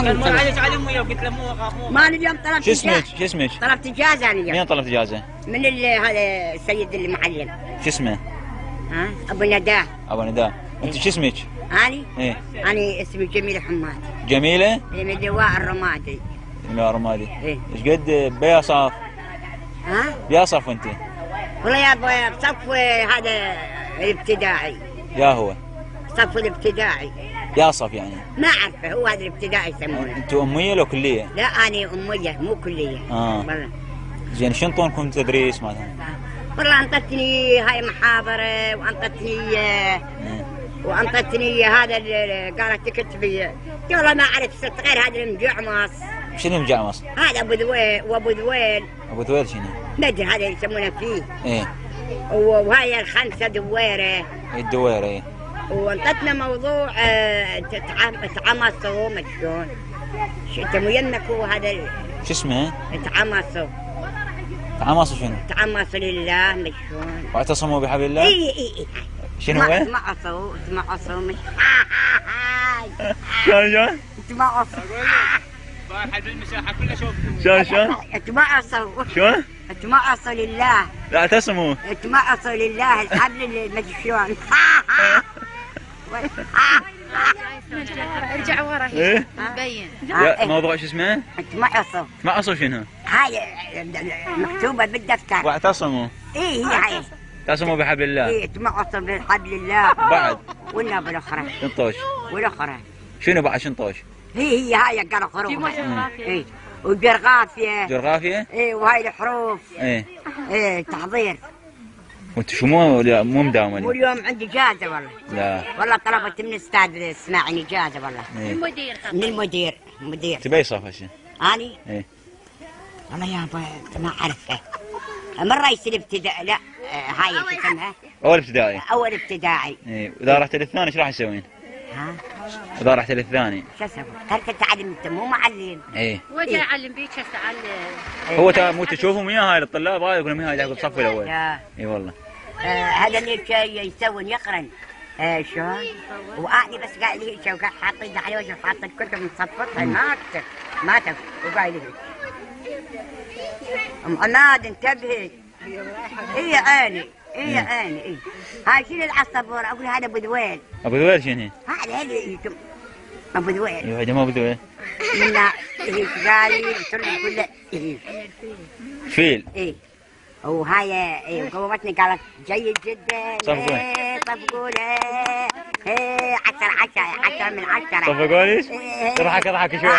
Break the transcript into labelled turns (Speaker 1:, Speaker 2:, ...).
Speaker 1: كان مر عليك علي امي وقلت له مو
Speaker 2: ما انا اليوم طلبت
Speaker 3: شو اسمك؟ شو اسمك؟
Speaker 2: طلبت اجازه انا اليوم.
Speaker 3: مين طلبت اجازه؟
Speaker 2: من هذا السيد المعلم.
Speaker 3: شو اسمه؟
Speaker 2: ها؟ ابو نداه.
Speaker 3: ابو نداء. انت شو اسمك؟
Speaker 2: اني؟
Speaker 3: ايه
Speaker 2: اني اسمي جميله حماد.
Speaker 3: جميله؟
Speaker 2: من لواء الرمادي.
Speaker 3: لواء الرمادي.
Speaker 2: ايه.
Speaker 3: ايش قد بيصف؟
Speaker 2: ها؟
Speaker 3: بيصف انت؟
Speaker 2: والله يا ابوي بصف هذا الابتدائي.
Speaker 3: يا هو؟
Speaker 2: صف الابتدائي.
Speaker 3: ياصف يعني؟
Speaker 2: ما اعرفه، هو هذا الابتدائي يسمونه.
Speaker 3: انتوا اميه لو كليه؟
Speaker 2: لا انا اميه مو كليه.
Speaker 3: والله. زين شو انطونكم تدريس مثلا؟
Speaker 2: والله انطتني هاي محاضره وانطتني هذا اللي قالت تكتبي. والله ما اعرف صرت غير هذا المجعمص.
Speaker 3: شنو المجعمص؟
Speaker 2: هذا ابو ذويل وابو ذويل.
Speaker 3: ابو ذويل شنو؟
Speaker 2: ما ادري هذا اللي يسمونه فيه.
Speaker 3: ايه.
Speaker 2: وهاي الخمسه دويره.
Speaker 3: الدويره ايه.
Speaker 2: وانطتنا موضوع تعمصوا ما شلون. انت وينك هو هذا
Speaker 3: شو اسمه؟
Speaker 2: تعمصوا.
Speaker 3: تعمصوا شنو؟
Speaker 2: تعمصوا لله ما شلون.
Speaker 3: واعتصموا بحبل الله؟
Speaker 2: اي
Speaker 3: شنو هو؟
Speaker 2: تمعصوا مش
Speaker 3: شلون؟
Speaker 2: تمعصوا.
Speaker 1: رايح بالمساحه كلها شوف.
Speaker 3: شلون؟
Speaker 2: تمعصوا.
Speaker 3: شلون؟
Speaker 2: تمعصوا لله.
Speaker 3: لا اعتصموا.
Speaker 2: تمعصوا لله الحبل ما شلون.
Speaker 4: ارجع ورا
Speaker 3: ايه؟
Speaker 4: مبين.
Speaker 3: موضوع شو اسمه؟
Speaker 2: تمعصوا.
Speaker 3: تمعصوا شنو؟
Speaker 2: هاي مكتوبة بالدفتر.
Speaker 3: واعتصموا.
Speaker 2: ايه هي.
Speaker 3: اعتصموا بحبل الله.
Speaker 2: ايه تمعصوا بحبل الله.
Speaker 3: بعد؟
Speaker 2: ولا بالاخرى.
Speaker 3: شنطوش.
Speaker 2: والاخرى.
Speaker 3: شنو بعد شنطوش؟
Speaker 2: هي هاي قرا حروف. ايه وجرغافية.
Speaker 3: جغرافيا؟
Speaker 2: ايه وهاي الحروف.
Speaker 3: ايه.
Speaker 2: ايه تحضير.
Speaker 3: وانت شو مو مداومه؟
Speaker 2: واليوم عندي جازة والله.
Speaker 3: لا.
Speaker 2: والله طلبت من استاذ اسماعيل جازة والله.
Speaker 3: إيه.
Speaker 4: المدير.
Speaker 2: من المدير.
Speaker 3: تبي صف هالشيء؟
Speaker 2: اني؟
Speaker 3: ايه.
Speaker 2: والله يا ابا ما اعرفه. مرة يصير ابتدائي. لا هاي شو اسمها؟
Speaker 3: اول ابتدائي.
Speaker 2: اول ابتدائي.
Speaker 3: ايه. واذا رحت للثاني ايش راح تسوين؟
Speaker 2: ها؟
Speaker 3: اذا رحت للثاني
Speaker 2: شو اسوي؟ ترك تعلم انت مو معلم.
Speaker 3: ايه.
Speaker 4: وجا اعلم بيك اتعلم.
Speaker 3: هو مو تشوفهم وياه هاي الطلاب هاي يقولون هاي ياخذ الصف الاول.
Speaker 2: لا.
Speaker 3: اي والله.
Speaker 2: هذا اللي يسوون يقرن. شلون؟ وأعني بس قاعد لي شو قاعد حاطين على وجهه حاطين الكتب مصفطها ما تكتب وقاعد لي. ام عماد انتبهي. اي عيني. اي عيني اي. هاي شنو العصفور؟ اقول هذا ابو ذويل.
Speaker 3: ابو ذويل شنو؟
Speaker 2: هذا ابو ذويل.
Speaker 3: ايوه هذا ما ابو ذويل.
Speaker 2: منا هيك قالي قلت له كله ايه.
Speaker 3: فيل.
Speaker 2: ايه. وهاي وقومتني قالت جيد جدا.
Speaker 3: صفقون.
Speaker 2: صفقون. ايه 10 من 10.
Speaker 3: صفقوني؟ اضحك شوي.